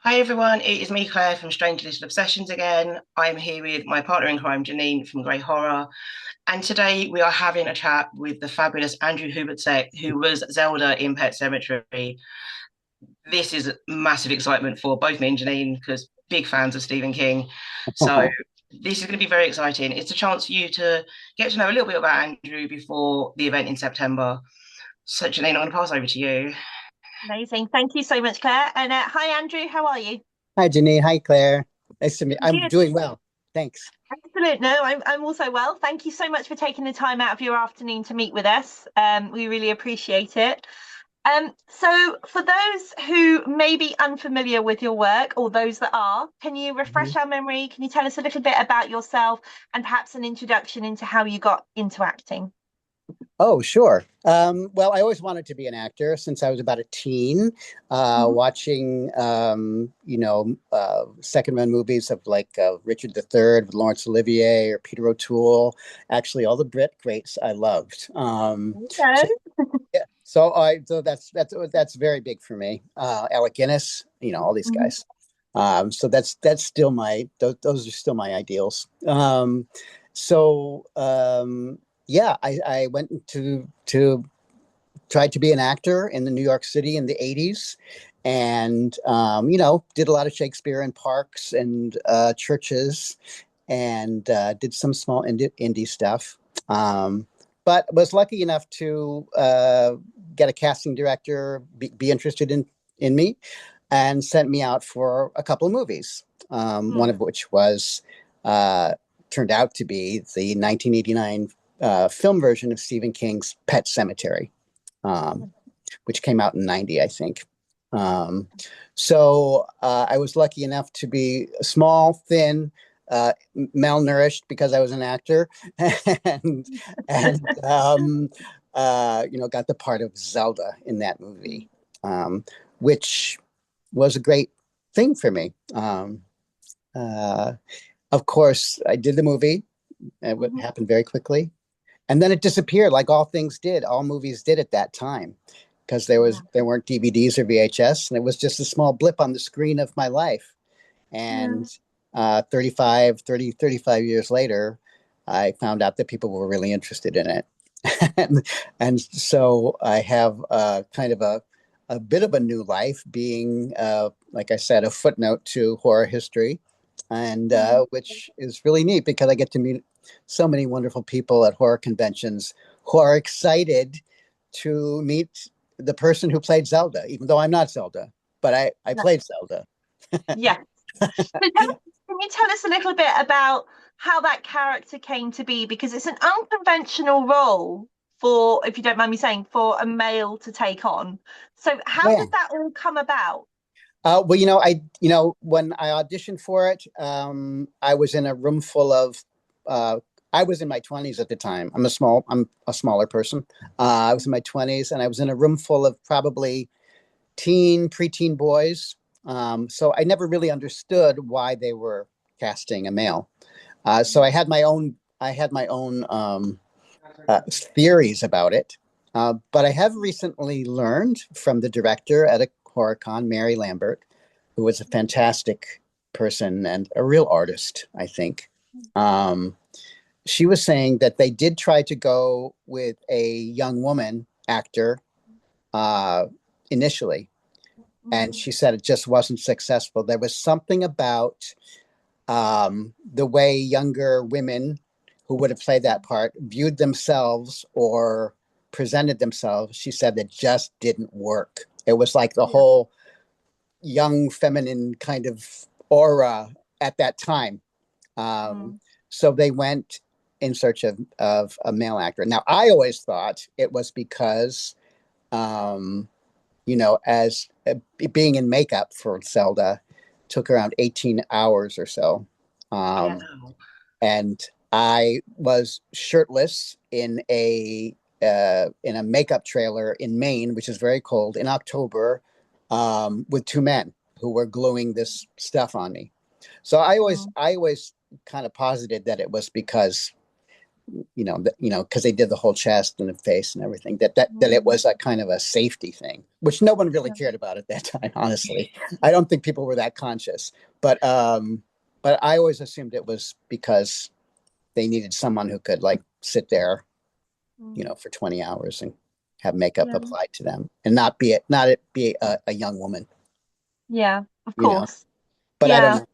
Hi everyone, it is me, Claire from Strange Little Obsessions again. I'm here with my partner in crime, Janine from Grey Horror, and today we are having a chat with the fabulous Andrew Hubatsek, who was Zelda in Pet Sematary. This is massive excitement for both me and Janine because big fans of Stephen King. So this is going to be very exciting. It's a chance for you to get to know a little bit about Andrew before the event in September. So Janine, I'm going to pass over to you. Amazing. Thank you so much, Claire. And hi, Andrew. How are you? Hi, Janine. Hi, Claire. Nice to meet. I'm Good. doing well. Thanks. Excellent. No, I'm also well. Thank you so much for taking the time out of your afternoon to meet with us. We really appreciate it. So for those who may be unfamiliar with your work, or those that are, can you Mhm. refresh our memory? Can you tell us a little bit about yourself and perhaps an introduction into how you got into acting? Oh, sure. Well, I always wanted to be an actor since I was about a teen, Mhm. watching, second run movies of like Richard III with Laurence Olivier or Peter O'Toole. Actually, all the Brit greats I loved. So, Okay. yeah, so that's very big for me. Alec Guinness, all these Mhm. guys. So that's still those are still my ideals. So yeah, I went to try to be an actor in the New York City in the 80s, and did a lot of Shakespeare in parks and churches, and did some small indie stuff. But was lucky enough to get a casting director be interested in me and sent me out for a couple of movies, one Mm. of which was uh, turned out to be the 1989 film version of Stephen King's Pet Sematary, um, which came out in 90, I think. Um, so I was lucky enough to be small, thin, malnourished because I was an actor, and got the part of Zelda in that movie, which was a great thing for me. Uh, of course, I did the movie. It Mhm. happened very quickly, and then it disappeared, like all things did, all movies did at that time, because Yeah. there weren't DVDs or VHS, and it was just a small blip on the screen of my life. Yeah. And 35 years later, I found out that people were really interested in it. and so I have kind of a bit of a new life, being, like I said, a footnote to horror history, and Mm. which is really neat because I get to meet so many wonderful people at horror conventions who are excited to meet the person who played Zelda, even though I'm not Zelda, but I Yeah. played Zelda. Yeah. So can you tell us a little bit about how that character came to be? Because it's an unconventional role for, if you don't mind me saying, for a male to take on. So how Yeah. did that all come about? Well, when I auditioned for it, I was in a room full of, uh, I was in my 20s at the time. I'm a smaller person. I was in my 20s, and I was in a room full of probably preteen boys. So I never really understood why they were casting a male. So I had my own theories about it. But I have recently learned from the director at a HorrorCon, Mary Lambert, who was a fantastic person and a real artist, I think. Um, she was saying that they did try to go with a young woman actor uh, initially, and Mm. she said it just wasn't successful. There was something about the way younger women who would have played that part viewed themselves or presented themselves. She said that just didn't work. It was like the Yeah. whole young feminine kind of aura at that time. Um, Mm. so they went in search of a male actor. Now, I always thought it was because, um, as being in makeup for Zelda took around 18 hours or so. Um, Wow. and I was shirtless in a makeup trailer in Maine, which is very cold, in October, with two men who were gluing this stuff on me. So Mm. I always kind of posited that it was because because they did the whole chest and the face and everything, that it was a kind of a safety thing, which no one really cared about at that time, honestly. I don't think people were that conscious, but I always assumed it was because they needed someone who could like sit there, for 20 hours and have makeup Yeah. applied to them and not be a young woman, Yeah, of you know. course. But I don't Yeah. know.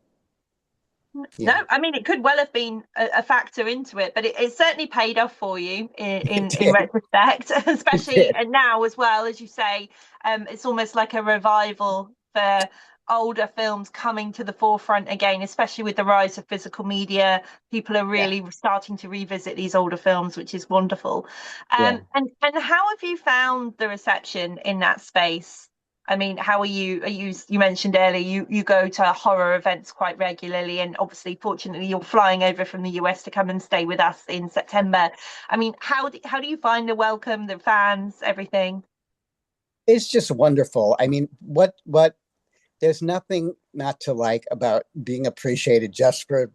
No, Yeah, I mean it could well have been a factor into it, but it certainly paid off for you it in did. retrospect, It especially did. now as well, as you say, it's almost like a revival for older films coming to the forefront again, especially with the rise of physical media. People are Yeah, really starting to revisit these older films, which is wonderful. yeah. And how have you found the reception in that space? I mean, how are you? You mentioned earlier you go to horror events quite regularly, and obviously, fortunately, you're flying over from the US to come and stay with us in September. I mean, how do you find the welcome, the fans, everything? It's just wonderful. I mean, what there's nothing not to like about being appreciated just for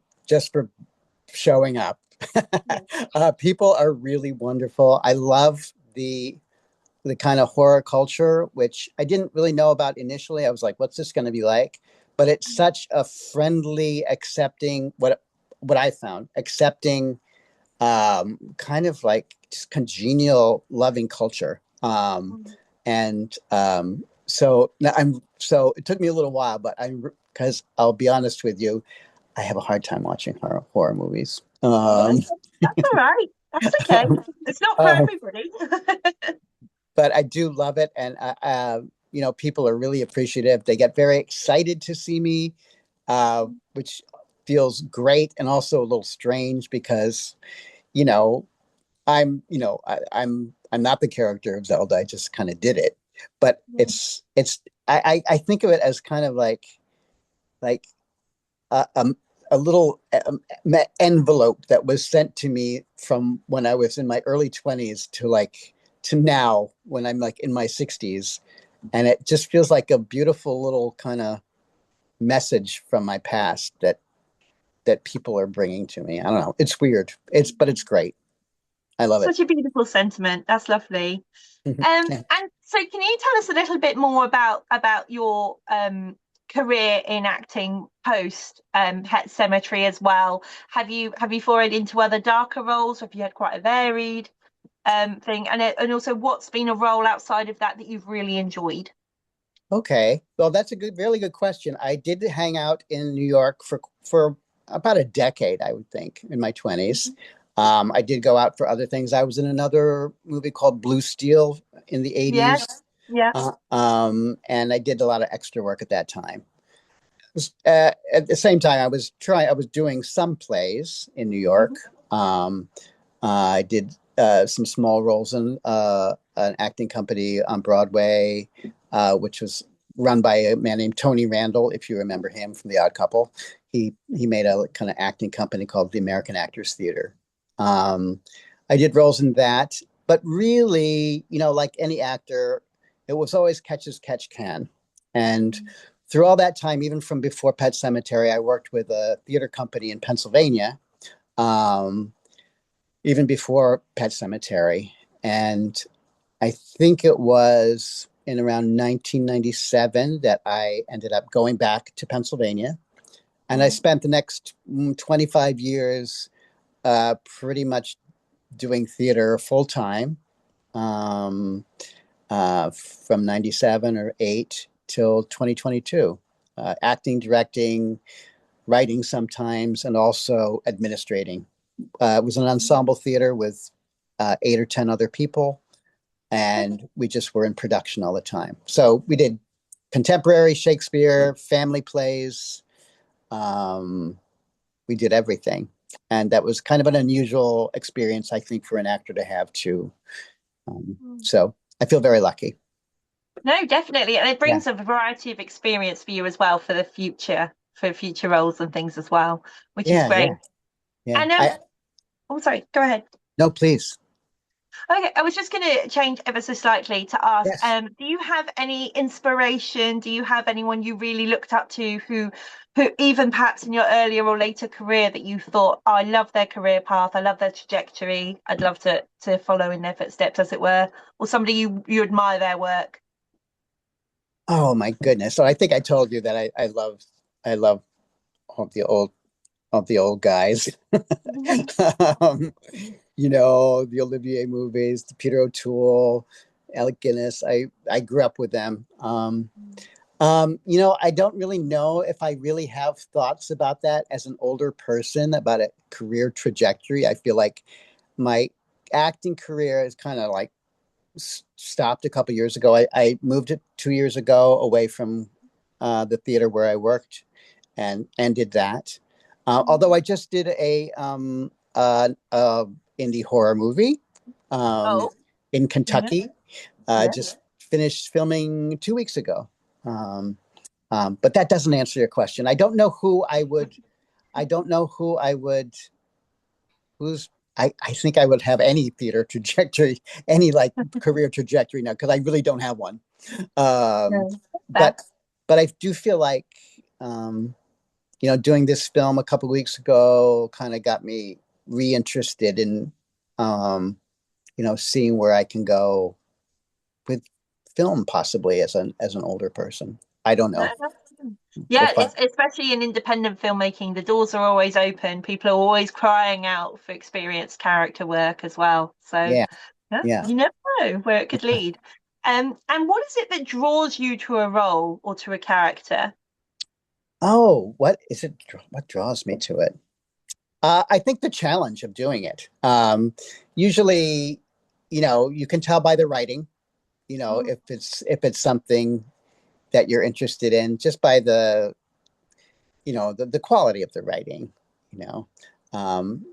showing up. Yeah. People are really wonderful. I love the kind of horror culture, which I didn't really know about initially. I was like, what's this going to be like? But it's such a friendly, accepting, what I found, accepting, kind of like just congenial, loving culture. And so it took me a little while, but because I'll be honest with you, I have a hard time watching horror movies. Yeah, that's all right. That's okay. It's not for uh, everybody. but I do love it, and people are really appreciative. They get very excited to see me, which feels great and also a little strange because you know I'm not the character of Zelda. I just kind of did it, but I think of it as kind of like a, a, a little envelope that was sent to me from when I was in my early 20s to now when I'm like in my 60s, and it just feels like a beautiful little kind of message from my past that people are bringing to me. I don't know. It's weird. But it's great. I love it. Such a beautiful sentiment. That's lovely. Yeah. And so, can you tell us a little bit more about your career in acting post Pet Sematary as well? Have you forayed into other darker roles? Have you had quite a varied thing? And also, what's been a role outside of that that you've really enjoyed? Okay. Well, that's a really good question. I did hang out in New York for about a decade, I would think, in my 20s. Mhm. I did go out for other things. I was in another movie called Blue Steel in the Yeah, 80s. yeah. And I did a lot of extra work at that time. At the same time, I was doing some plays in New York. Mhm. Um, I did some small roles in an acting company on Broadway, which was run by a man named Tony Randall, if you remember him from The Odd Couple. He made a kind of acting company called the American Actors Theater. Um, I did roles in that, but really, like any actor, it was always catch as catch can. And through all that time, even from before Pet Sematary, I worked with a theater company in Pennsylvania. Um, even before Pet Sematary. And I think it was in around 1997 that I ended up going back to Pennsylvania. And I Mhm. spent the next 25 years pretty much doing theater full time, um, from 97 or 8 till 2022. Acting, directing, writing sometimes, and also administrating. It was an ensemble theater with 8 or 10 other people, and we just were in production all the time. So we did contemporary Shakespeare, family plays. Um, we did everything, and that was kind of an unusual experience, I think, for an actor to have too. So I feel very lucky. No, definitely. And it Yeah, brings a variety of experience for you as well for the future, for future roles and things as well, which is yeah, great. yeah, yeah. And I oh sorry, go ahead. no, please. Okay, I was just going to change ever so slightly to ask, Yes. do you have any inspiration? Do you have anyone you really looked up to who even perhaps in your earlier or later career that you thought, oh, I love their career path, I love their trajectory, I'd love to follow in their footsteps, as it were, or somebody you admire their work? Oh my goodness. So I think I told you that I love all the old guys. um, the Olivier movies, the Peter O'Toole, Alec Guinness. I grew up with them. I don't really know if I really have thoughts about that as an older person about a career trajectory. I feel like my acting career is kind of like stopped a couple years ago. I moved it 2 years ago away from the theater where I worked and did that. Although I just did a indie horror movie um, Oh, in yeah, Kentucky. yeah. Just finished filming 2 weeks ago. Um, but that doesn't answer your question. I don't know who I would. I don't know who I would. Who's. I think I would have any theater trajectory, any like career trajectory now because I really don't have one. Um, No, fair. but but I do feel like doing this film a couple of weeks ago kind of got me reinterested in seeing where I can go with film possibly as an older person. I don't No, know. We'll yeah, find. it's especially in independent filmmaking, the doors are always open. People are always crying out for experienced character work as well. So, Yeah, yeah, yeah. you never know where it could lead. And what is it that draws you to a role or to a character? Oh, what is it? What draws me to it? I think the challenge of doing it. Usually, you can tell by the writing. Mm, If it's something that you're interested in, just by the quality of the writing. You know, um,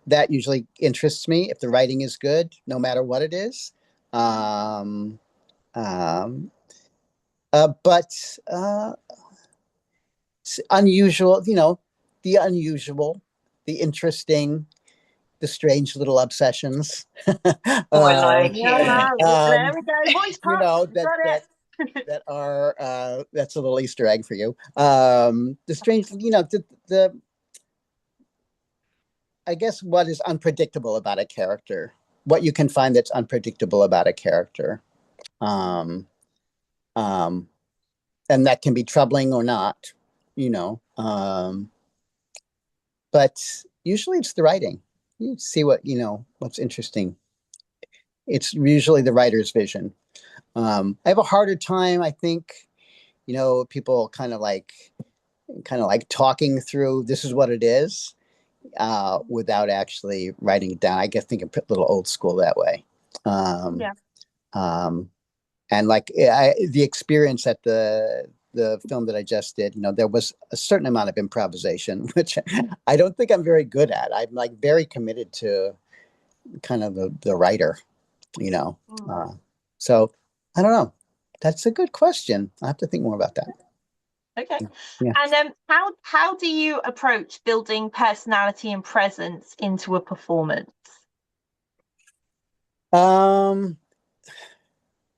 that usually interests me. If the writing is good, no matter what it is. Um, um, but unusual, the unusual, the interesting, the strange little obsessions. Oh, I uh, like yeah, it. there we go. Voice parts, we that got it. that are that's a little Easter egg for you. The strange, the I guess what is unpredictable about a character, what you can find that's unpredictable about a character. Um, um, and that can be troubling or not, you know. But usually it's the writing. You see what's interesting. It's usually the writer's vision. I have a harder time, I think, people kind of like talking through this is what it is without actually writing it down. I guess think a little old school that way. Um, Yeah. um, and like the experience at the film that I just did, there was a certain amount of improvisation, which I don't think I'm very good at. I'm like very committed to kind of the writer, you know. Mm. Uh, so I don't know. That's a good question. I have to think more about that. Okay. Yeah. And how do you approach building personality and presence into a performance? Um,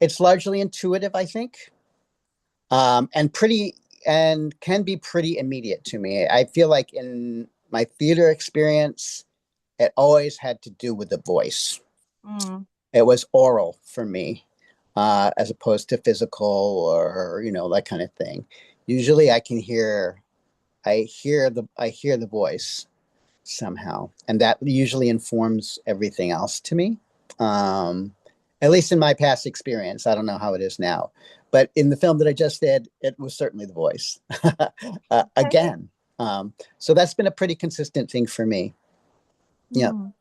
it's largely intuitive, I think, and can be pretty immediate to me. I feel like in my theater experience, it always had to do with the voice. Mm, It was oral for me, as opposed to physical or that kind of thing. Usually, I hear the voice somehow, and that usually informs everything else to me. Um, at least in my past experience, I don't know how it is now, but in the film that I just did, it was certainly the voice okay. again. So that's been a pretty consistent thing for me. Yeah. Mm.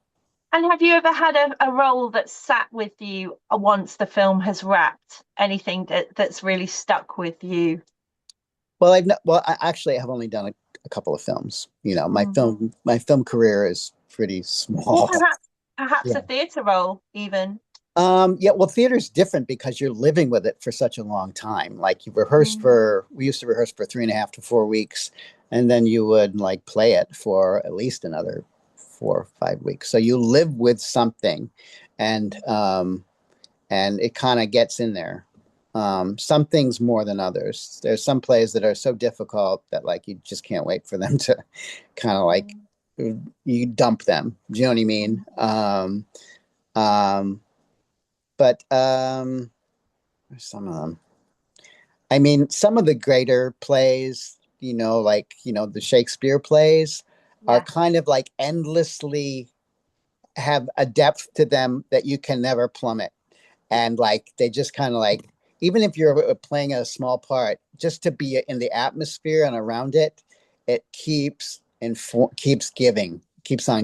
And have you ever had a role that sat with you once the film has wrapped? Anything that's really stuck with you? Well, I actually have only done a couple of films. My Mm. film career is pretty Or small. perhaps a Yeah. theatre role even. Yeah, well, theater's different because you're living with it for such a long time. Like Mm. we used to rehearse for 3.5 to 4 weeks, and then you would like play it for at least another 4 or 5 weeks. So you live with something, and it kind of gets in there. Some things more than others. There's some plays that are so difficult that like you just can't wait for them to kind of like you dump them. Do you know what I mean? Um, but some of them. I mean, some of the greater plays, like the Shakespeare plays, are Yeah. kind of like endlessly have a depth to them that you can never plummet. And like they just kind of like, even if you're playing a small part, just to be in the atmosphere and around it, it keeps on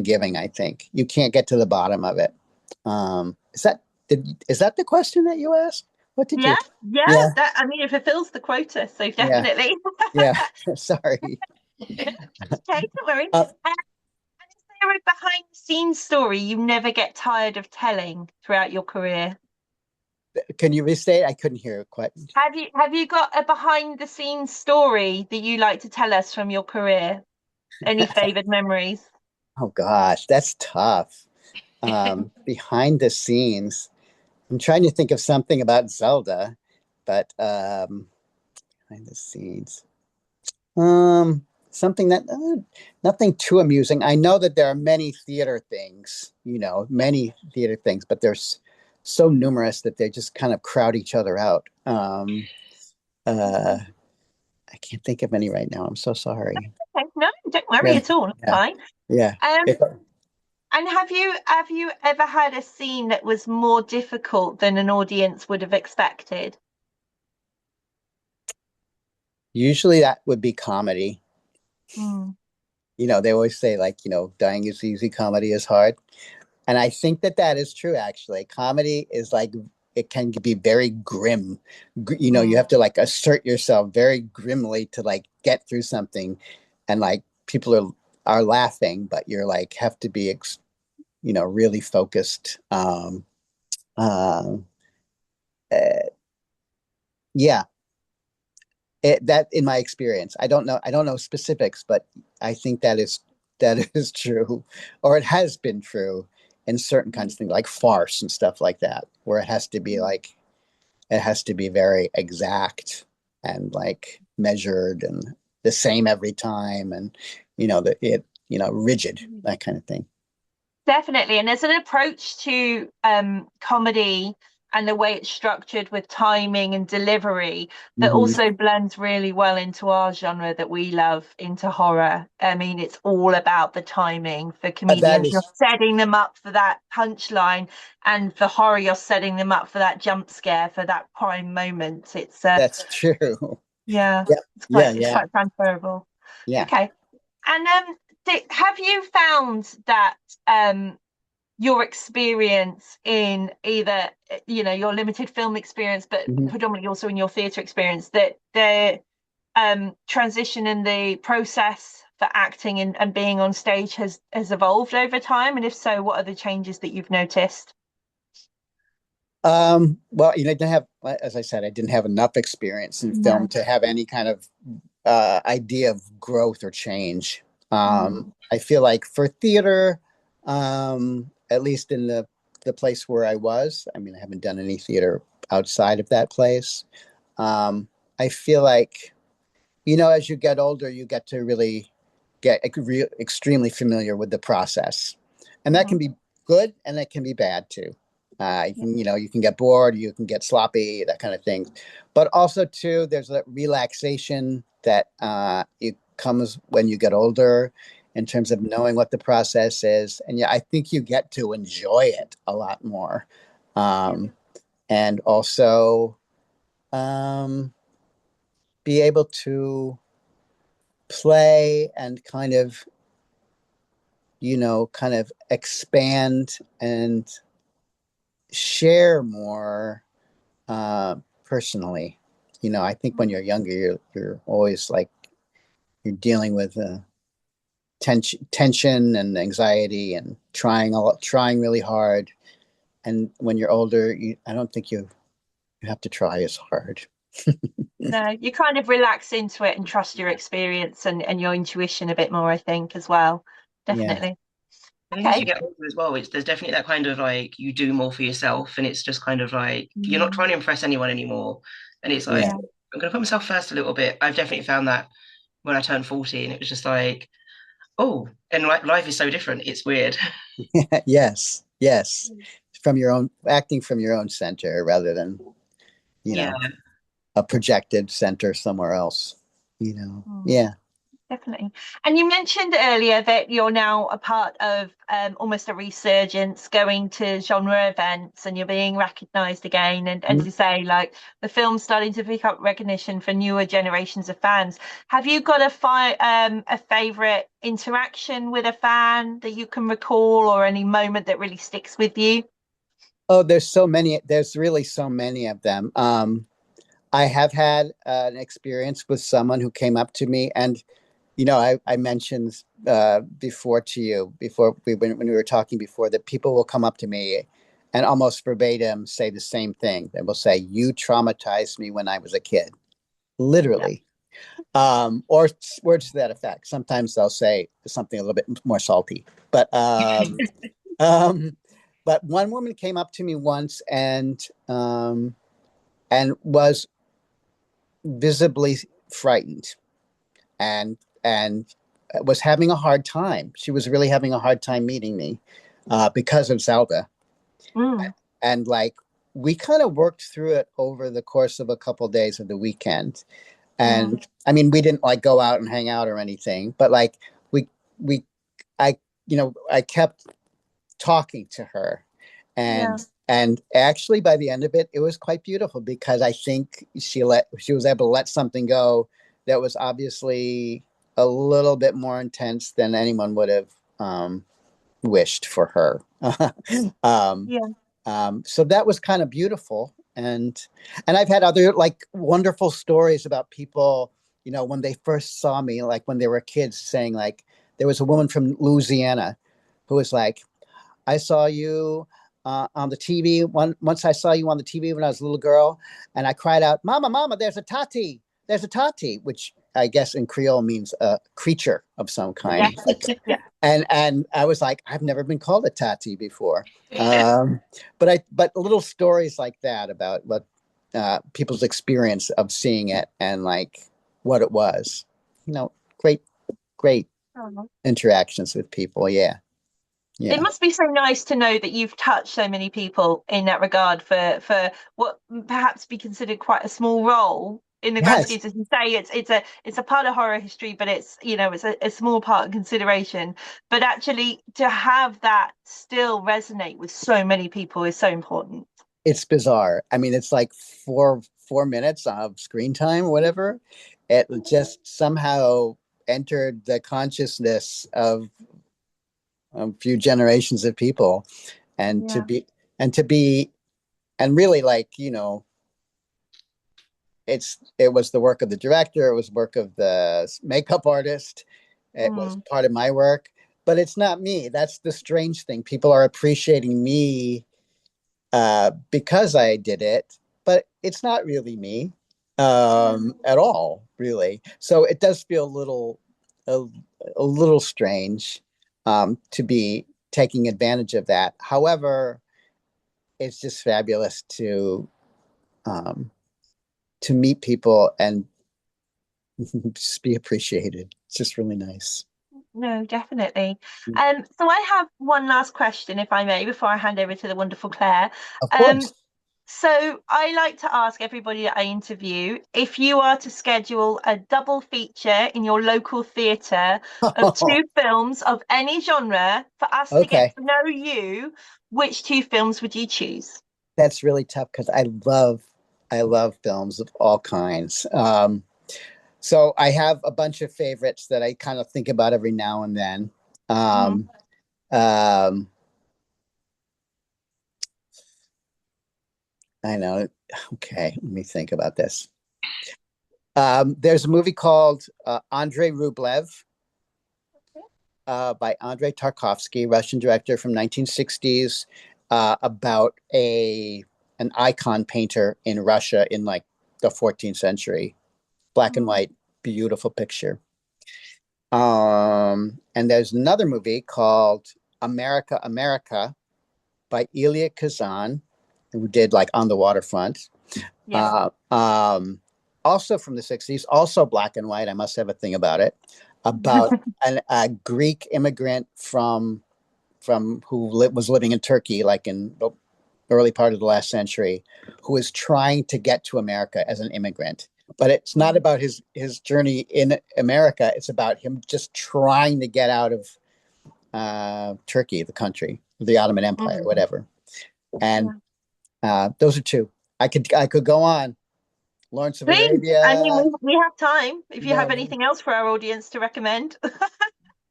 giving. I think you can't get to the bottom of it. Is that the question that you asked? What did Yeah, you? yeah, Yeah, that, I mean, it fulfills the quota, so yeah, definitely. yeah. Sorry. Okay, don't worry. Uh, And is there a behind the scenes story you never get tired of telling throughout your career? can you restate? I couldn't hear it quite. Have you got a behind the scenes story that you like to tell us from your career? Any favored memories? Oh gosh, that's tough. Behind the scenes, I'm trying to think of something about Zelda, but behind the scenes, something that nothing too amusing. I know that there are many theater things, many theater things, but there's so numerous that they just kind of crowd each other out. Uh, I can't think of any right now. I'm so sorry. Okay, no, don't worry Yeah, at all. It's yeah, fine. yeah. If, And have you ever had a scene that was more difficult than an audience would have expected? Usually that would be comedy. Mm. They always say like, dying is easy, comedy is hard. And I think that that is true, actually. Comedy is like, it can be very grim. You Mm. have to like assert yourself very grimly to like get through something. And like people are laughing, but you're like, have to be, really focused. Uh, uh, yeah, that in my experience, I don't know specifics, but I think that is true, or it has been true in certain kinds of things like farce and stuff like that, where it has to be very exact and like measured and the same every time, and rigid, that kind of thing. Definitely. And there's an approach to comedy and the way it's structured with timing and delivery that Hmm. also blends really well into our genre that we love, into horror. I mean, it's all about the timing for That comedians. You're is setting them up for that punchline, and for horror, you're setting them up for that jump scare, for that prime moment. that's true. Yeah, Yeah, it's yeah, quite it's yeah, quite transferable. yeah. Okay. And have you found that your experience in either, your limited film experience, but Mhm. predominantly also in your theatre experience, that the transition in the process for acting and being on stage has evolved over time? And if so, what are the changes that you've noticed? Well, I didn't have, as I said, I didn't have enough experience in film No. to have any kind of idea of growth or change. Mm. I feel like for theater, at least in the place where I was, I mean, I haven't done any theater outside of that place. I feel like, as you get older, you get to really get extremely familiar with the process, and that can Mhm. be good and that can be bad too. You can get bored, you can get sloppy, that kind of thing. But also too, there's a relaxation that it comes when you get older, in terms of knowing what the process is, and yeah, I think you get to enjoy it a lot more, Yeah. um, and also um, be able to play and kind of expand and share more personally. I think when you're younger, you're always like you're dealing with tension and anxiety and trying really hard. And when you're older, I don't think you have to try as hard. No, you kind of relax into it and trust your experience and your intuition a bit more, I think, as well. Yeah. Definitely. And then as you Okay. get older as well, there's definitely that kind of like you do more for yourself, and it's just kind of like you're not Mm, trying to impress anyone anymore. And it's like Yeah. yeah. I'm gonna put myself first a little bit. I've definitely found that when I turned 40, and it was just like, oh, and like life is so different. It's weird. Yes. Yes. From your own acting from your own center rather than, you Yeah. know, a projected center somewhere else. You know. Mm. Yeah. Definitely. And you mentioned earlier that you're now a part of almost a resurgence, going to genre events and you're being recognised again. And as Mm. you say, like the film's starting to pick up recognition for newer generations of fans. Have you got a favourite interaction with a fan that you can recall, or any moment that really sticks with you? Oh, there's so many. There's really so many of them. I have had an experience with someone who came up to me, and I mentioned before to you before when we were talking before that people will come up to me and almost verbatim say the same thing. They will say, "You traumatized me when I was a kid," Yeah. literally, or words to that effect. Sometimes they'll say something a little bit more salty, but um, but one woman came up to me once and was visibly frightened and was having a hard time. She was really having a hard time meeting me because of Zelda. Mm, And like we kind of worked through it over the course of a couple of days of the weekend. mm, And I mean, we didn't like go out and hang out or anything, but like we we I I kept talking to her yeah. and actually by the end of it was quite beautiful because I think she was able to let something go that was obviously a little bit more intense than anyone would have wished for her. um, Yeah. so that was kind of beautiful, and I've had other like wonderful stories about people, when they first saw me, like when they were kids, saying like there was a woman from Louisiana who was like, I saw you on the TV. Once I saw you on the TV when I was a little girl, and I cried out, "Mama, Mama, there's a tati! There's a tati!" Which I guess in Creole means a creature of some Yeah. kind. Like, Yeah. and I was like, I've never been called a tati before. But little stories like that about what people's experience of seeing it and like what it was. Great, great Oh. interactions with people. Yeah, It yeah. must be so nice to know that you've touched so many people in that regard, for what perhaps be considered quite a small role in the grand Yes, scheme. As you say, it's a part of horror history, but it's a small part of consideration. But actually, to have that still resonate with so many people is so important. it's bizarre. I mean, it's like 4 minutes of screen time or whatever. It just somehow entered the consciousness of a few generations of people, and to Yeah. be and to be and really like it was the work of the director, it was work of the makeup artist, it was Mm, part of my work, but it's not me. That's the strange thing. People are appreciating me because I did it, but it's not really me at all, really. So it does feel a, a little strange to be taking advantage of that. However, it's just fabulous um, to meet people and just be appreciated. It's just really nice. no, definitely. So I have one last question, if I may, before I hand over to the wonderful Claire. Of Um, course. So I like to ask everybody that I interview, if you are to schedule a double feature in your local theatre of two films of any genre for us to get Okay. to know you, which two films would you choose? That's really tough because I love films of all kinds. So I have a bunch of favorites that I kind of think about every now and then. Mm, Um, um, I know. Okay, let me think about this. There's a movie called Andrei Rublev by Andrei Tarkovsky, Russian director from 1960s, about a an icon painter in Russia in like the 14th century. Black and mm, white, beautiful picture. And there's another movie called America, America by Elia Kazan, who did like On the Waterfront. Yeah. Also from the 60s, also black and white. I must have a thing about it. About a Greek immigrant from who was living in Turkey, like in the early part of the last century, who is trying to get to America as an immigrant. But it's not about his journey in America. It's about him just trying to get out of Turkey, the country, the Ottoman Empire, Mhm. whatever. And Yeah. those are two. I could go on. Lawrence of Please, I mean, Arabia, we have time if you you have know, anything else for our audience to recommend.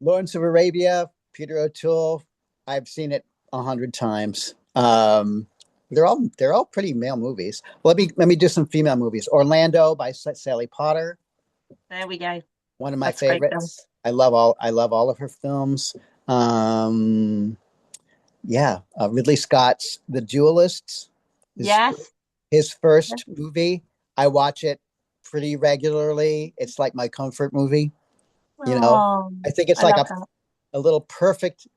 Lawrence of Arabia, Peter O'Toole. I've seen it 100 times. They're all pretty male movies. Let me do some female movies. Orlando by Sally Potter, There we go. one of my That's a great film. favorites. I love all of her films. Um, yeah, Ridley Scott's The Duelists, his Yes. his first movie. I watch it pretty regularly. It's like my comfort movie. You know, Oh, I think it's I like love a that. a little perfect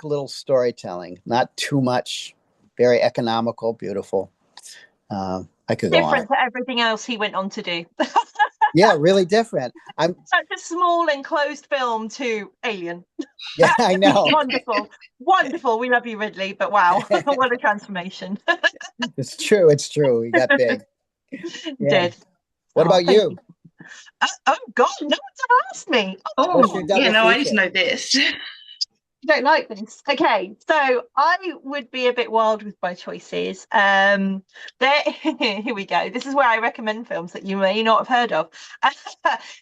little storytelling, not too much, very economical, beautiful. I could go on. Different to everything else he went on to do. Yeah, really different. I'm Such a small enclosed film to Alien. Yeah, I know. Wonderful. Wonderful. We love you, Ridley, but wow, what a transformation. It's true. He got big. Yeah. Did. What Oh, about thank you? you. Oh God, no one's ever asked me. What's your Oh, yeah, double no, I need to feature? know this. You don't like this. Okay, so I would be a bit wild with my choices. There, here we go. This is where I recommend films that you may not have heard of.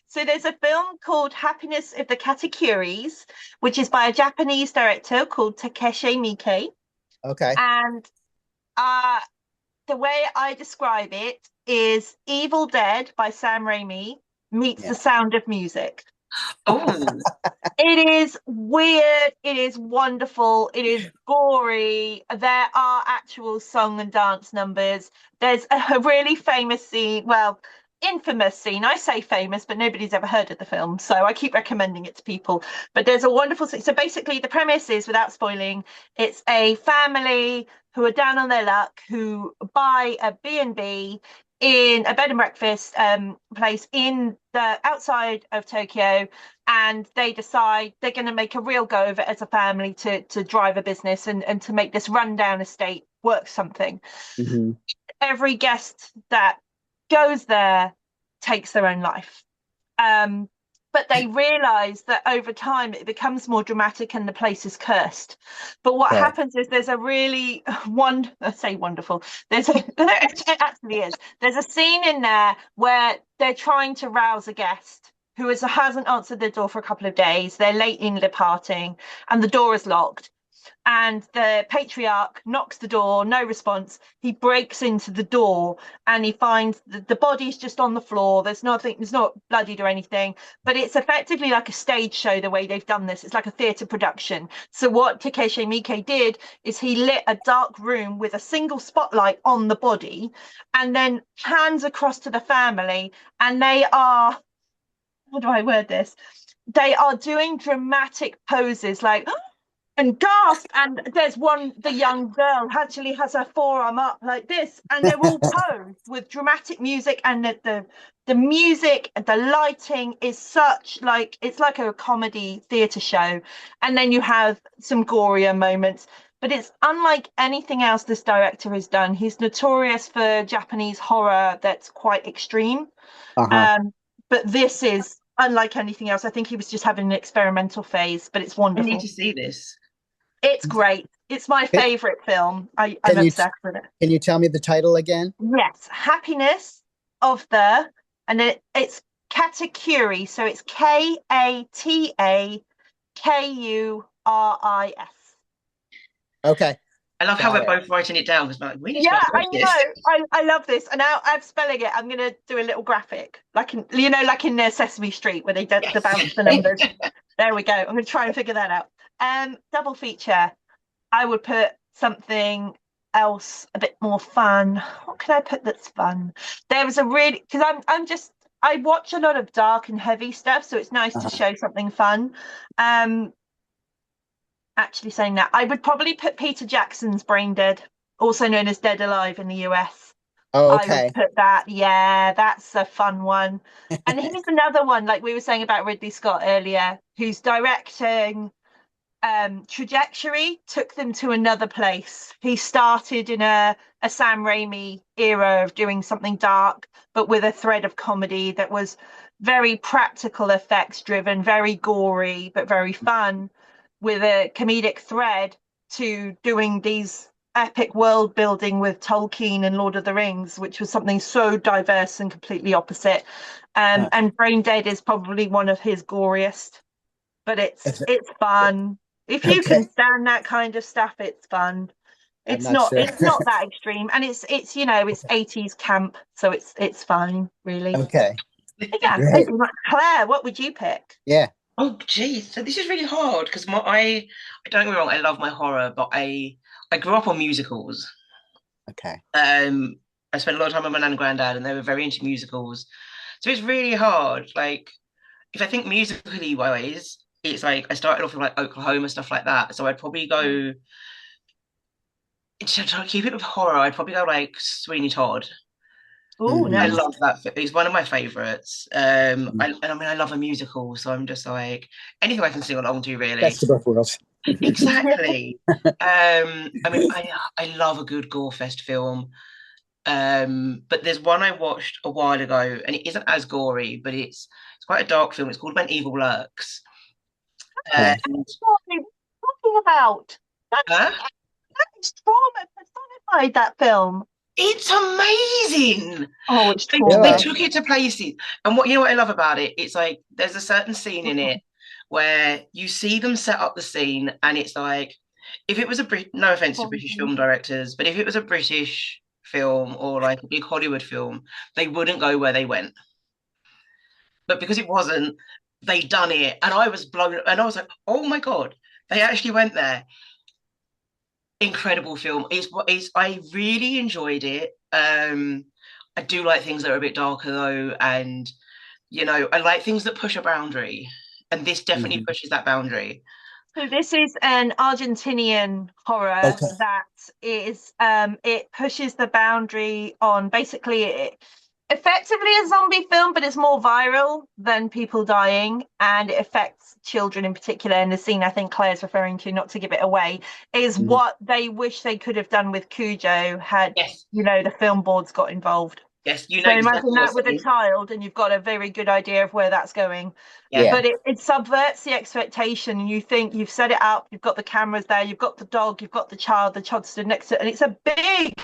So there's a film called Happiness of the Katakuris, which is by a Japanese director called Takeshi Miike. Okay. And uh, the way I describe it is Evil Dead by Sam Raimi meets Yeah. The Sound of Music. Oh, It is weird. It is wonderful. It is gory. There are actual song and dance numbers. There's a really famous scene, well, infamous scene. I say famous, but nobody's ever heard of the film. So I keep recommending it to people. But there's a wonderful scene. So basically, the premise is, without spoiling, it's a family who are down on their luck who buy a B&B in a bed and breakfast place in the outside of Tokyo, and they decide they're going to make a real go of it as a family to drive a business and to make this rundown estate work something. Hmm. Every guest that goes there takes their own life. Um, but they realize that over time it becomes more dramatic and the place is cursed. But what Okay. happens is there's a really I say wonderful. It actually is. There's a scene in there where they're trying to rouse a guest who hasn't answered the door for a couple of days. They're late in departing, and the door is locked. And the patriarch knocks the door, no response. He breaks into the door and he finds the body's just on the floor. There's nothing, there's not bloodied or anything, but it's effectively like a stage show the way they've done this. It's like a theatre production. So what Takeshi Miike did is he lit a dark room with a single spotlight on the body and then hands across to the family, and they are, how do I word this? They are doing dramatic poses like and gasp. And there's one, the young girl actually has her forearm up like this, and they're all posed with dramatic music, and the music, the lighting is such like it's like a comedy theatre show, and then you have some gorier moments. But it's unlike anything else this director has done. He's notorious for Japanese horror that's quite extreme. Uh-huh. Um, but this is unlike anything else. I think he was just having an experimental phase, but it's I need wonderful. to see this. It's great. It's my Can, favorite film. I'm can you obsessed with it. can you tell me the title again? Yes, Happiness of the, and it's Katakuri. So it's Katakuris. Okay, I love how got we're it. both writing it down. It's like, we need to Yeah, go and I watch this. know. I love this. And now I'm spelling it. I'm gonna do a little graphic, like in like in Sesame Street where they Yes. bounce the numbers. There we go. I'm gonna try and figure that out. Double feature. I would put something else a bit more fun. What can I put that's fun? There was a really, because I watch a lot of dark and heavy stuff, so it's nice to Uh-huh. show something fun. Um actually saying that. I would probably put Peter Jackson's Brain Dead, also known as Dead Alive in the US. Oh, I would okay. put that. Yeah, that's a fun one. And here's another one, like we were saying about Ridley Scott earlier, who's directing trajectory took them to another place. He started in a Sam Raimi era of doing something dark, but with a thread of comedy that was very practical effects driven, very gory, but very fun, with a comedic thread to doing these epic world building with Tolkien and Lord of the Rings, which was something so diverse and completely opposite. Uh, And Brain Dead is probably one of his goriest, but is it- it's fun. If you okay. can stand that kind of stuff, it's fun. I'm It's not not sure. it's not that extreme, and it's it's 80s camp, so it's fine, really. Okay. But yeah, thank Great. you. Claire, what would you pick? Yeah. Oh, geez. So this is really hard because I don't get me wrong, I love my horror, but I grew up on musicals. Okay. Um, I spent a lot of time with my nan and granddad, and they were very into musicals. So it's really hard. Like, if I think musically wise, it's like I started off with like Oklahoma stuff like that. So I'd probably go to keep it with horror. I'd probably go like Sweeney Todd. Oh, I Hmm. nice. love that. It's one of my favorites. I mean, I love a musical, so I'm just like anything I can sing along to, really. Best of both worlds. Exactly. I mean, I love a good gore fest film. But there's one I watched a while ago, and it isn't as gory, but it's quite a dark film. It's called When Evil Lurks. Okay. And What are you talking about? That's huh? that's trauma personified, that film. It's amazing. Oh, it's They trauma. Really? took it to places, and what you know what I love about it? It's like there's a certain scene in it where you see them set up the scene, and it's like if it was a no offense to British film directors, but if it was a British film or like a big Hollywood film, they wouldn't go where they went. But because it wasn't, they done it, and I was blown, and I was like, oh my god, they actually went there. Incredible film. It's I really enjoyed it. I do like things that are a bit darker though, and I like things that push a boundary, and this definitely Mhm. pushes that boundary. So this is an Argentinian horror Okay. that is it pushes the boundary on basically effectively a zombie film, but it's more viral than people dying, and it affects children in particular. And the scene I think Claire's referring to, not to give it away, is Mhm. what they wish they could have done with Cujo had, Yes, the film boards got involved. yes, you know So imagine exactly that what's with a in. child, and you've got a very good idea of where that's going. Yeah, Yeah. But it subverts the expectation. And you think you've set it up, you've got the cameras there, you've got the dog, you've got the child stood next to it. And it's a big,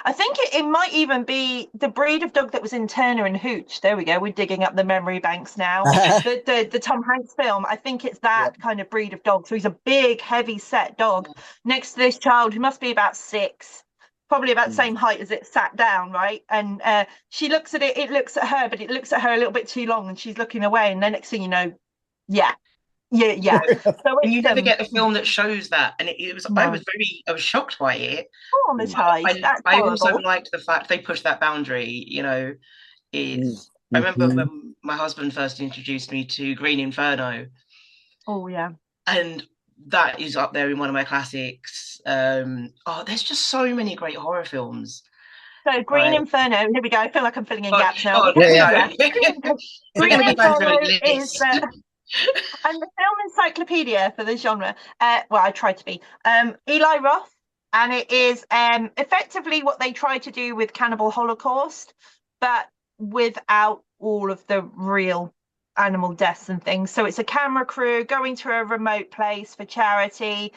I think it might even be the breed of dog that was in Turner and Hooch. There we go. We're digging up the memory banks now. The Tom Hanks film, I think it's that Yep. kind of breed of dog. So he's a big, heavy set dog next to this child who must be about 6, probably about the Mm. same height as it sat down, right? And she looks at it, it looks at her, but it looks at her a little bit too long, and she's looking away. And then next thing you know, yeah, yeah. So and it's you never get a film that shows that, and it was no, I was shocked by it. Mm. traumatized. That's I also horrible. liked the fact they pushed that boundary. Mm. I remember Mhm. when my husband first introduced me to Green Inferno, Oh yeah. and that is up there in one of my classics. There's just so many great horror films. So Green Like, Inferno. Here we go. I feel like I'm filling in oh, gaps now. oh, Yeah, let me yeah. know. Yeah. We're Green going to go down through Inferno a is list. I'm the film encyclopedia for the genre. Well, I try to be. Eli Roth, and it is effectively what they try to do with Cannibal Holocaust, but without all of the real animal deaths and things. So it's a camera crew going to a remote place for charity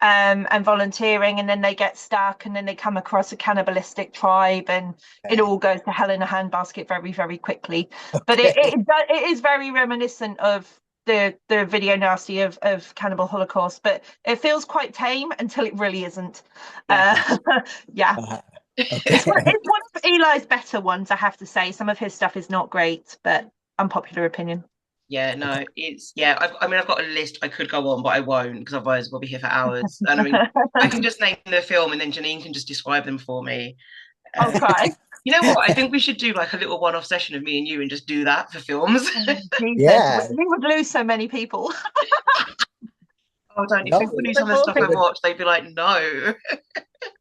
and volunteering, and then they get stuck, and then they come across a cannibalistic tribe, and it Okay. all goes to hell in a handbasket very, very quickly. But Okay. it is very reminiscent of the video nasty of Cannibal Holocaust, but it feels quite tame until it really isn't. Yeah. Uh, yeah, Uh, it's okay. one of Eli's better ones, I have to say. Some of his stuff is not great, but unpopular opinion. Yeah, Okay. no, I mean, I've got a list I could go on, but I won't because otherwise we'll be here for hours. And I mean, I can just name the film, and then Janine can just describe them for me. I'll Uh, try. you know what? I think we should do like a little one-off session of me and you, and just do that for films. Oh, Jesus, Yeah. we would lose so many people. Oh, don't. If No, people knew some of the Football stuff they I would, watched, they'd be like, no.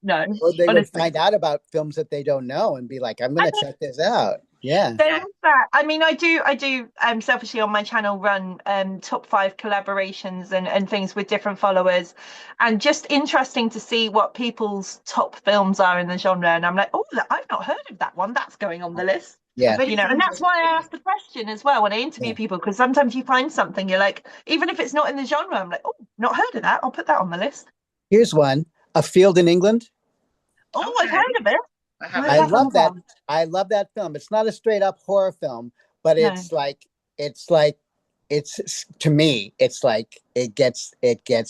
No, or they would honestly. find out about films that they don't know and be like, "I'm going to check this out." Yeah, There is that. I mean, I do selfishly on my channel run top five collaborations and things with different followers, and just interesting to see what people's top films are in the genre. And I'm like, oh, I've not heard of that one. That's going on the list. I yeah, bet You it's know, and that's why I interesting. asked the question as well when I interview yeah. people, because sometimes you find something you're like, even if it's not in the genre, I'm like, oh, not heard of that. I'll put that on the list. Here's one: A Field in England. Oh, I've Okay, heard of it. I I I haven't. have love that. never. I love that film. It's not a straight up horror film, but No. it's like it's to me. It's like it gets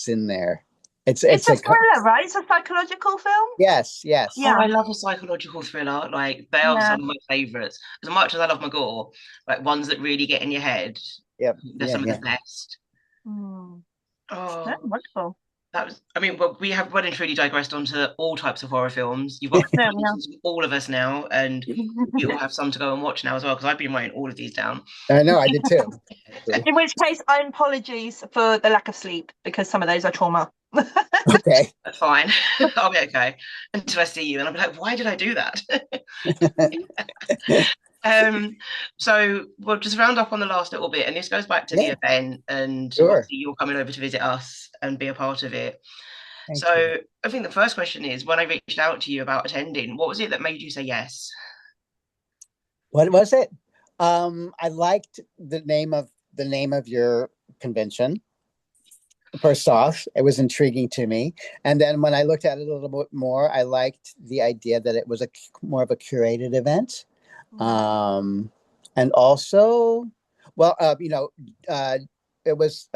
in there. It's It's a a thriller, right? It's a psychological film. yes, yes, Oh, Yeah. I love a psychological thriller. Like they are Yeah. some of my favorites. As much as I love my gore, like ones that really get in your head, yep, they're yeah, some of the yeah. best. Hmm. No, Oh, wonderful. that was. I mean, well, we have well and truly digressed onto all types of horror films. You've got No, no. recommendations from all of us now, and you all have some to go and watch now as well. Because I've been writing all of these down. I know, I did too. Actually. In which case, I'm apologies for the lack of sleep because some of those are trauma. Okay. That's fine. I'll be okay until I see you, and I'll be like, why did I do that? Um, so we'll just round up on the last little bit, and this goes back to the Yeah, event, and sure. obviously you're coming over to visit us and be a part of it. Thank you. So I think the first question is, when I reached out to you about attending, what was it that made you say yes? What was it? I liked the name of your convention. First off, it was intriguing to me, and then when I looked at it a little bit more, I liked the idea that it was a more of a curated event. Um, and also, well, uh, it was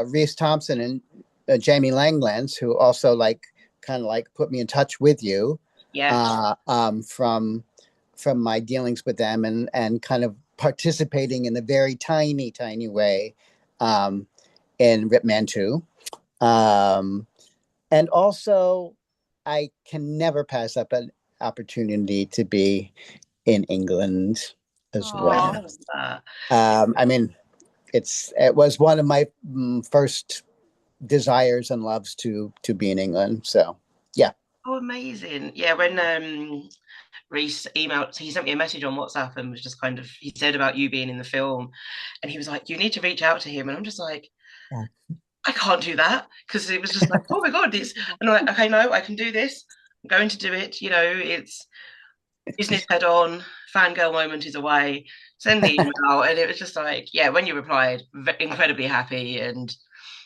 Reese Thompson and Jamie Langlands who also like kind of like put me in touch with you Yeah. uh, um, from from my dealings with them and kind of participating in a very tiny way um, in Rip Man 2. Um, and also, I can never pass up an opportunity to be in England as Oh, well. Uh, I mean, it was one of my first desires and loves to be in England. So yeah, oh, amazing. Yeah, when Reese emailed, he sent me a message on WhatsApp and was just kind of, he said about you being in the film, and he was like, you need to reach out to him. And I'm just like, yeah, I can't do that because it was just like, oh my God, this. And I'm like, okay, no, I can do this. I'm going to do it. You know, it's business head on, fangirl moment is away. Send the email. And it was just like, yeah, when you replied, incredibly happy. And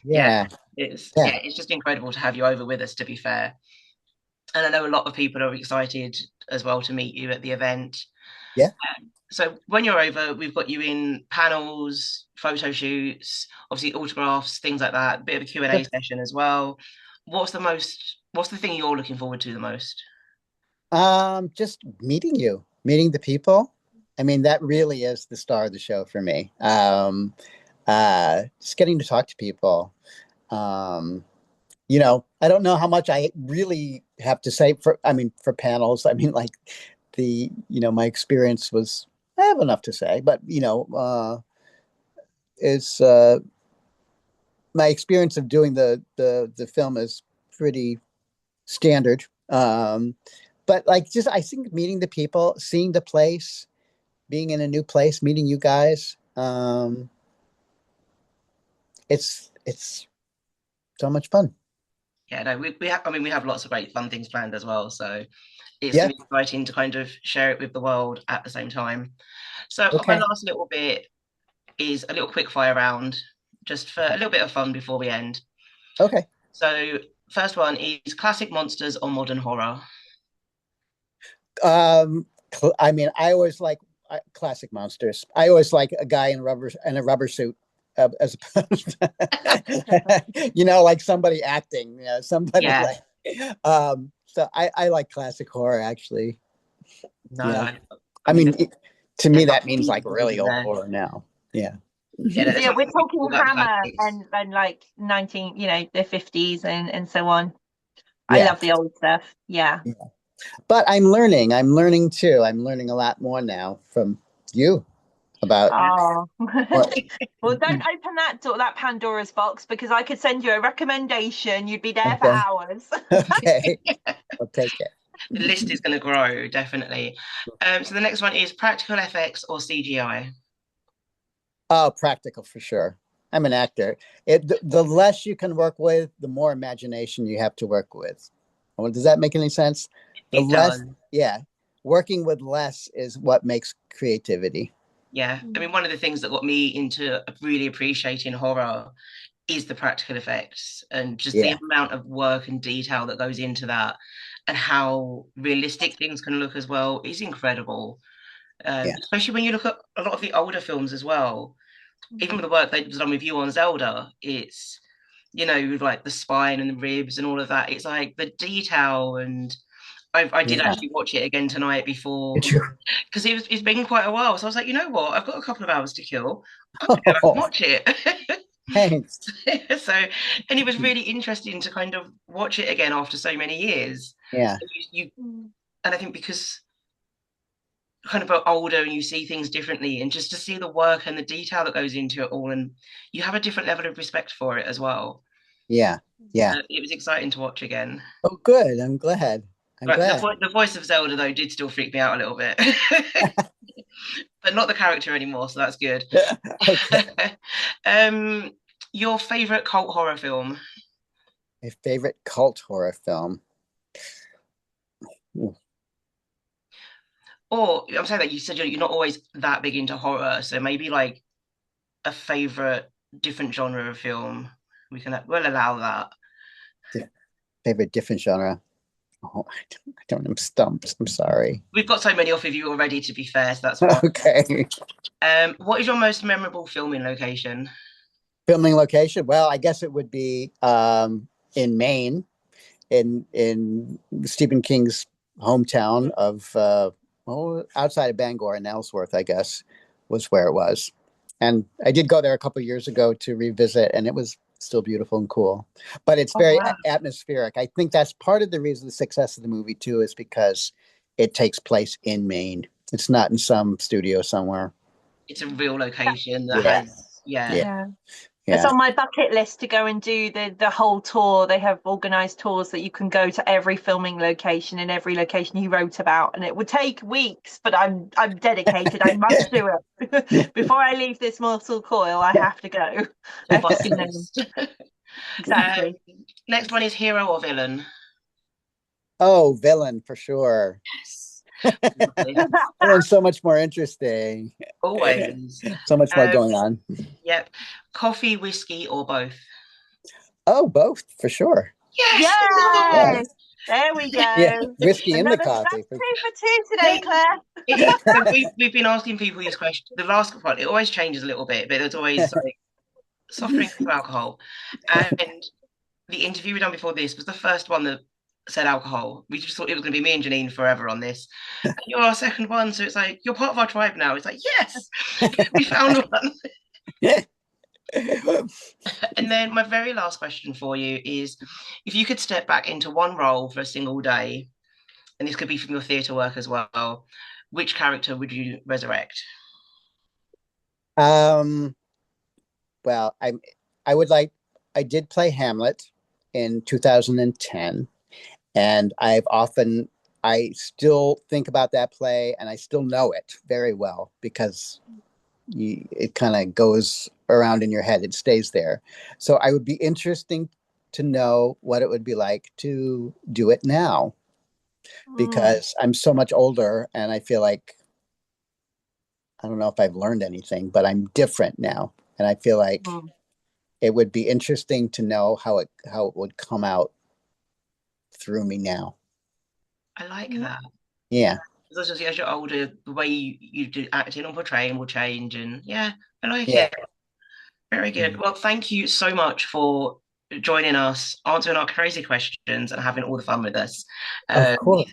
yeah, yeah, yeah, it's just incredible to have you over with us, to be fair. And I know a lot of people are excited as well to meet you at the event. yeah. So when you're over, we've got you in panels, photo shoots, obviously autographs, things like that, a bit of a Q&A session as well. What's the thing you're looking forward to the most? Just meeting you, meeting the people. I mean, that really is the star of the show for me. Just getting to talk to people. Um, I don't know how much I really have to say for panels. I mean, like my experience was, I have enough to say, but it's my experience of doing the film is pretty standard. But like, just, I think meeting the people, seeing the place, being in a new place, meeting you guys, it's so much fun. Yeah, no, we have, I mean, we have lots of great fun things planned as well. So it's Yeah. going to be exciting to kind of share it with the world at the same time. So my Okay. last little bit is a little quick fire round, just for a little bit of fun before we end. Okay. So first one is classic monsters or modern horror. I mean, I always like classic monsters. I always like a guy in a rubber suit, as opposed to, like somebody acting, somebody Yeah, like. So I like classic horror actually. no, Yeah, I I mean, mean, to me there's that something means like beautiful, really isn't old there? horror now. Yeah. Yeah, no, there's yeah, we're something talking beautiful about the Hammer classics. and like 19, the 50s and so on. I Yeah. love the old stuff. Yeah. Yeah. But I'm learning. I'm learning too. I'm learning a lot more now from you, about Oh. what? Well, don't open that door, that Pandora's box, because I could send you a recommendation. You'd be there for Okay, hours. okay, I'll take it. The list is going to grow, definitely. So the next one is practical effects or CGI. Oh, practical for sure. I'm an actor. The less you can work with, the more imagination you have to work with. Well, does that make any sense? The It does. less, yeah, working with less is what makes creativity. Yeah. I mean, one of the things that got me into really appreciating horror is the practical effects and just the Yeah, amount of work and detail that goes into that and how realistic things can look as well is incredible. yeah, Especially when you look at a lot of the older films as well. Even with the work they've done with you on Zelda, it's, with like the spine and the ribs and all of that. It's like the detail, and I did yeah. actually watch it again tonight before It's your- because it's been quite a while. So I was like, you know what? I've got a couple of hours to kill. I'm gonna go back and Oh, watch it. thanks. So, and it was really interesting to kind of watch it again after so many years. Yeah, And I think because kind of older and you see things differently, and just to see the work and the detail that goes into it all, and you have a different level of respect for it as well. yeah, yeah. It was exciting to watch again. Oh, good. I'm glad. I'm But glad. the voice of Zelda though did still freak me out a little bit, but not the character anymore, so that's good. Okay. um, your favorite cult horror film? My favorite cult horror film. Or I'm saying that you said you're not always that big into horror, so maybe like a favorite different genre of film. We'll allow that. Favorite different genre. Oh, I don't. I'm stumped. I'm sorry. We've got so many off of you already, to be fair, so that's fine. Okay. What is your most memorable filming location? Filming location. Well, I guess it would be in Maine, in Stephen King's hometown of outside of Bangor and Ellsworth, I guess, was where it was. And I did go there a couple of years ago to revisit, and it was still beautiful and cool. But it's Oh very wow, atmospheric. I think that's part of the reason the success of the movie too is because it takes place in Maine. It's not in some studio somewhere. it's a real location that Yeah, has, yeah. yeah, Yeah. It's yeah. on my bucket list to go and do the whole tour. They have organized tours that you can go to every filming location in every location he wrote about, and it would take weeks, but I'm dedicated. I must do it. Before I leave this mortal coil, I have to go. I have to Bucket see them. list. Um, Exactly. Next one is hero or villain. Oh, villain for sure. Yes, lovely. Villain's so much more interesting. Always. So much more Um, going on. yep. Coffee, whiskey, or both. Oh, both for sure. Yes, Yeah, Yes, there we yeah. go. Whiskey in the Another, coffee. that's two for two today, Claire. So we've been asking people these questions. The last one, it always changes a little bit, but it's always like soft drinks or alcohol. And the interview we done before this was the first one that said alcohol. We just thought it was going to be me and Janine forever on this. And you're our second one, so it's like you're part of our tribe now. It's like yes, we found one. And then my very last question for you is, if you could step back into one role for a single day, and this could be from your theatre work as well, which character would you resurrect? um, well, I would like I did play Hamlet in 2010, and I still think about that play and I still know it very well because it kind of goes around in your head. It stays there. So I would be interesting to know what it would be like to do it now Mm, because I'm so much older and I feel like I don't know if I've learned anything, but I'm different now. And I feel like mm, it would be interesting to know how it would come out through me now. I like yeah. that. Yeah. Because as you're older, the way you do acting or portraying will change. And yeah, I like Yeah. it. Very good. Yeah. Well, thank you so much for joining us, answering our crazy questions, and having all the fun with us. Of Um, course.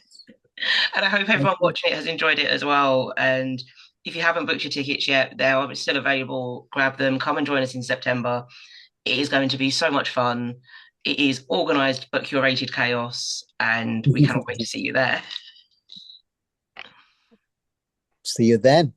and I hope everyone watching it has enjoyed it as well. And if you haven't booked your tickets yet, they're still available. Grab them. Come and join us in September. It is going to be so much fun. It is organised but curated chaos, and we cannot wait to see you there. See you then.